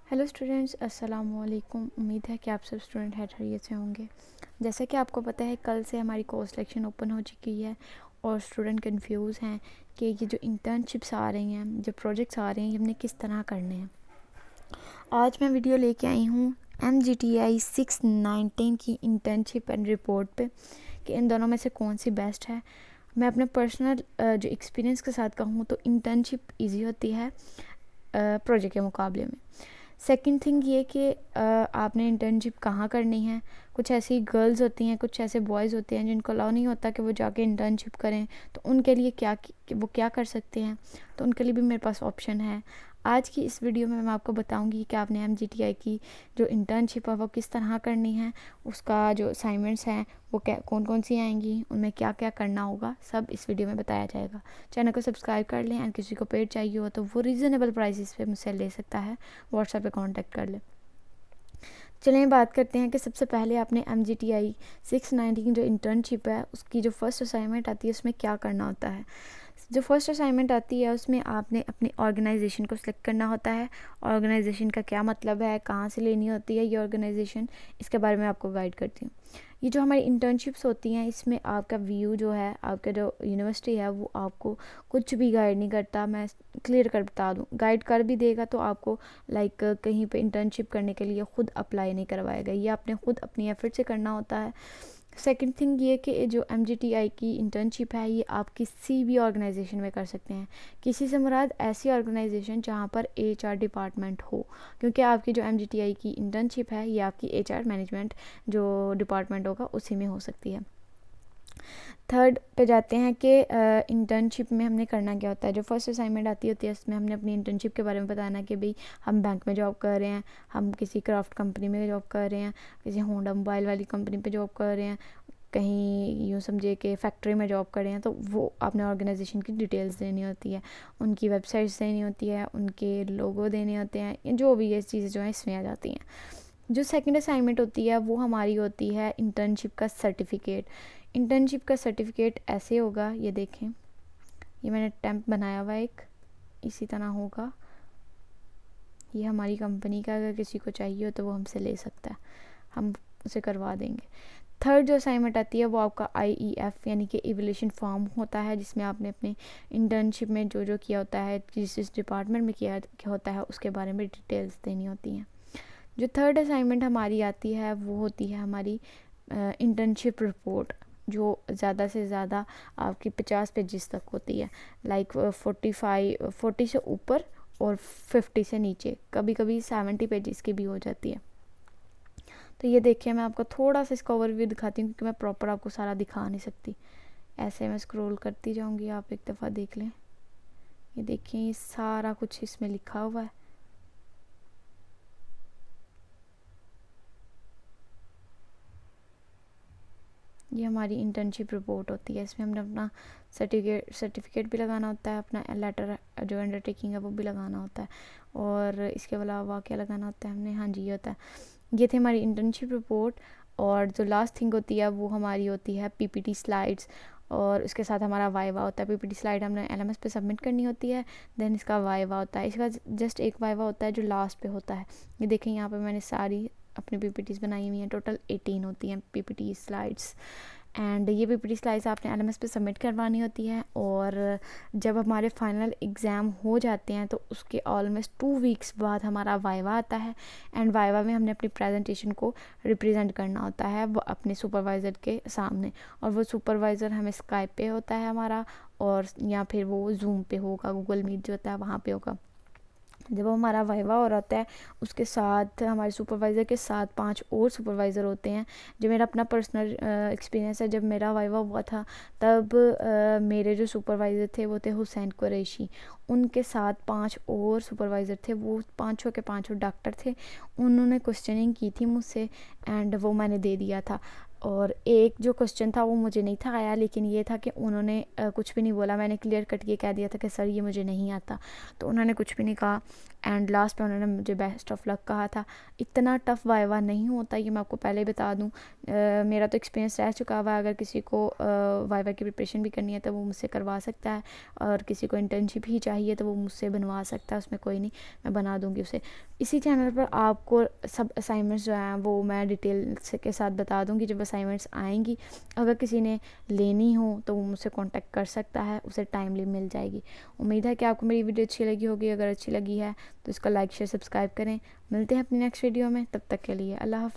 Hello students, अस्सलाम वालेकुम। उम्मीद है कि आप सब स्टूडेंट खैरियत से होंगे। जैसा कि आपको पता है, कल से हमारी कोर्स सिलेक्शन ओपन हो चुकी है और स्टूडेंट कंफ्यूज हैं कि ये जो इंटर्नशिप्स आ रही हैं, जो प्रोजेक्ट्स आ रहे हैं, ये हमने किस तरह करने हैं। आज मैं वीडियो लेके आई हूँ MGTI 619 की इंटर्नशिप एंड रिपोर्ट पे कि इन दोनों में से कौन सी बेस्ट है। मैं अपने पर्सनल जो एक्सपीरियंस के साथ कहूँ तो इंटर्नशिप ईजी होती है प्रोजेक्ट के मुकाबले में। सेकंड थिंग ये कि आपने इंटर्नशिप कहाँ करनी है। कुछ ऐसी गर्ल्स होती हैं, कुछ ऐसे बॉयज़ होते हैं जिनको अलाउ नहीं होता कि वो जाके इंटर्नशिप करें, तो उनके लिए वो क्या कर सकते हैं। तो उनके लिए भी मेरे पास ऑप्शन है। आज की इस वीडियो में मैं आपको बताऊंगी कि आपने MGTI की जो इंटर्नशिप है वो किस तरह करनी है, उसका जो असाइनमेंट्स हैं वो क्या कौन कौन सी आएंगी, उनमें क्या क्या करना होगा, सब इस वीडियो में बताया जाएगा। चैनल को सब्सक्राइब कर लें एंड किसी को पेड चाहिए हो तो वो रीज़नेबल प्राइसेस पे मुझसे ले सकता है, व्हाट्सएप पे कांटेक्ट कर ले। चलिए बात करते हैं कि सबसे पहले आपने MGTI 619 जो इंटर्नशिप है उसकी जो फर्स्ट असाइनमेंट आती है उसमें क्या करना होता है। जो फर्स्ट असाइनमेंट आती है उसमें आपने अपनी ऑर्गेनाइजेशन को सिलेक्ट करना होता है। ऑर्गेनाइजेशन का क्या मतलब है, कहाँ से लेनी होती है ये ऑर्गेनाइजेशन, इसके बारे में आपको गाइड करती हूँ। ये जो हमारी इंटर्नशिप्स होती हैं इसमें आपका व्यू जो है, आपका जो यूनिवर्सिटी है वो आपको कुछ भी गाइड नहीं करता। मैं क्लियर कर बता दूँ, गाइड कर भी देगा तो आपको कहीं पे इंटर्नशिप करने के लिए ख़ुद अप्लाई नहीं करवाएगा, ये आपने ख़ुद अपनी एफर्ट से करना होता है। सेकंड थिंग ये कि जो MGTI की इंटर्नशिप है ये आप किसी भी ऑर्गेनाइजेशन में कर सकते हैं। किसी से मुराद ऐसी ऑर्गेनाइजेशन जहाँ पर HR डिपार्टमेंट हो, क्योंकि आपकी जो MGTI की इंटर्नशिप है ये आपकी HR मैनेजमेंट जो डिपार्टमेंट होगा उसी में हो सकती है। थर्ड पे जाते हैं कि इंटर्नशिप में हमने करना क्या होता है। जो फर्स्ट असाइनमेंट आती होती है उसमें हमने अपनी इंटर्नशिप के बारे में बताना कि भाई हम बैंक में जॉब कर रहे हैं, हम किसी क्राफ्ट कंपनी में जॉब कर रहे हैं, किसी होंडा मोबाइल वाली कंपनी पे जॉब कर रहे हैं, कहीं यूँ समझिए कि फैक्ट्री में जॉब कर रहे हैं। तो वो आपने ऑर्गेनाइजेशन की डिटेल्स देनी होती है, उनकी वेबसाइट्स देनी होती है, उनके लोगो देने होते हैं, जो भी ये चीज़ें जो हैं इसमें आ जाती हैं। जो सेकंड असाइनमेंट होती है वो हमारी होती है इंटर्नशिप का सर्टिफिकेट। इंटर्नशिप का सर्टिफिकेट ऐसे होगा, ये देखें, ये मैंने टेम्प बनाया हुआ एक, इसी तरह होगा। ये हमारी कंपनी का, अगर किसी को चाहिए हो तो वो हमसे ले सकता है, हम उसे करवा देंगे। थर्ड जो असाइनमेंट आती है वो आपका IEF यानी कि इवैल्यूएशन फॉर्म होता है, जिसमें आपने अपने इंटर्नशिप में जो जो किया होता है, जिस डिपार्टमेंट में किया होता है उसके बारे में डिटेल्स देनी होती हैं। जो थर्ड असाइनमेंट हमारी आती है वो होती है हमारी इंटर्नशिप रिपोर्ट, जो ज़्यादा से ज़्यादा आपकी 50 पेजेस तक होती है। 40 से ऊपर और 50 से नीचे, कभी कभी 70 पेजेस की भी हो जाती है। तो ये देखिए, मैं आपको थोड़ा सा इसका ओवरव्यू दिखाती हूँ क्योंकि मैं प्रॉपर आपको सारा दिखा नहीं सकती। ऐसे मैं स्क्रॉल करती जाऊँगी, आप एक दफ़ा देख लें। ये देखिए, ये सारा कुछ इसमें लिखा हुआ है। ये हमारी इंटर्नशिप रिपोर्ट होती है। इसमें हमने अपना सर्टिफिकेट भी लगाना होता है, अपना लेटर जो अंडरटेकिंग है वो भी लगाना होता है, और इसके अलावा क्या लगाना होता है हमने, हाँ जी ये होता है। ये थी हमारी इंटर्नशिप रिपोर्ट। और जो लास्ट थिंग होती है वो हमारी होती है PPT स्लाइड्स, और उसके साथ हमारा वाइवा होता है। PPT स्लाइड हमने LMS पे सबमिट करनी होती है, देन इसका वाइवा होता है। इसका जस्ट एक वाइवा होता है जो लास्ट पे होता है। ये देखें, यहाँ पे मैंने सारी अपनी PPTs बनाई हुई हैं, टोटल 18 होती हैं PPT स्लाइड्स। एंड ये PPT स्लाइड्स आपने LMS पे सबमिट करवानी होती है, और जब हमारे फाइनल एग्ज़ाम हो जाते हैं तो उसके ऑलमोस्ट 2 वीक्स बाद हमारा वाइवा आता है। एंड वाइवा में हमने अपनी प्रेजेंटेशन को रिप्रेजेंट करना होता है वो अपने सुपरवाइज़र के सामने, और वो सुपरवाइज़र हमें स्काइप पे होता है हमारा, और या फिर वो जूम पे होगा, गूगल मीट जो होता है वहाँ पे होगा। जब हमारा वाइवा हो रहा होता है उसके साथ हमारे सुपरवाइज़र के साथ 5 और सुपरवाइज़र होते हैं। जो मेरा अपना पर्सनल एक्सपीरियंस है, जब मेरा वाइवा हुआ था तब मेरे जो सुपरवाइज़र थे वो थे हुसैन कुरैशी। उनके साथ 5 और सुपरवाइज़र थे, वो पाँचों के पाँचों डॉक्टर थे। उन्होंने क्वेश्चनिंग की थी मुझसे एंड वो मैंने दे दिया था। और एक जो क्वेश्चन था वो मुझे नहीं था आया, लेकिन ये था कि उन्होंने कुछ भी नहीं बोला। मैंने क्लियर कट ये कह दिया था कि सर ये मुझे नहीं आता, तो उन्होंने कुछ भी नहीं कहा। एंड लास्ट में उन्होंने मुझे बेस्ट ऑफ लक कहा था। इतना टफ़ वाइवा नहीं होता, ये मैं आपको पहले बता दूं। मेरा तो एक्सपीरियंस रह चुका हुआ है। अगर किसी को वाइवा की प्रिपरेशन भी करनी है तो वो मुझसे करवा सकता है, और किसी को इंटर्नशिप ही चाहिए तो वो मुझसे बनवा सकता है, उसमें कोई नहीं, मैं बना दूँगी उसे। इसी चैनल पर आपको सब असाइनमेंट्स जो हैं वो मैं डिटेल के साथ बता दूँगी जब असाइनमेंट्स आएंगी। अगर किसी ने लेनी हो तो वो मुझसे कांटेक्ट कर सकता है, उसे टाइमली मिल जाएगी। उम्मीद है कि आपको मेरी वीडियो अच्छी लगी होगी। अगर अच्छी लगी है तो इसका लाइक शेयर सब्सक्राइब करें। मिलते हैं अपनी नेक्स्ट वीडियो में, तब तक के लिए अल्लाह हाफ़िज़।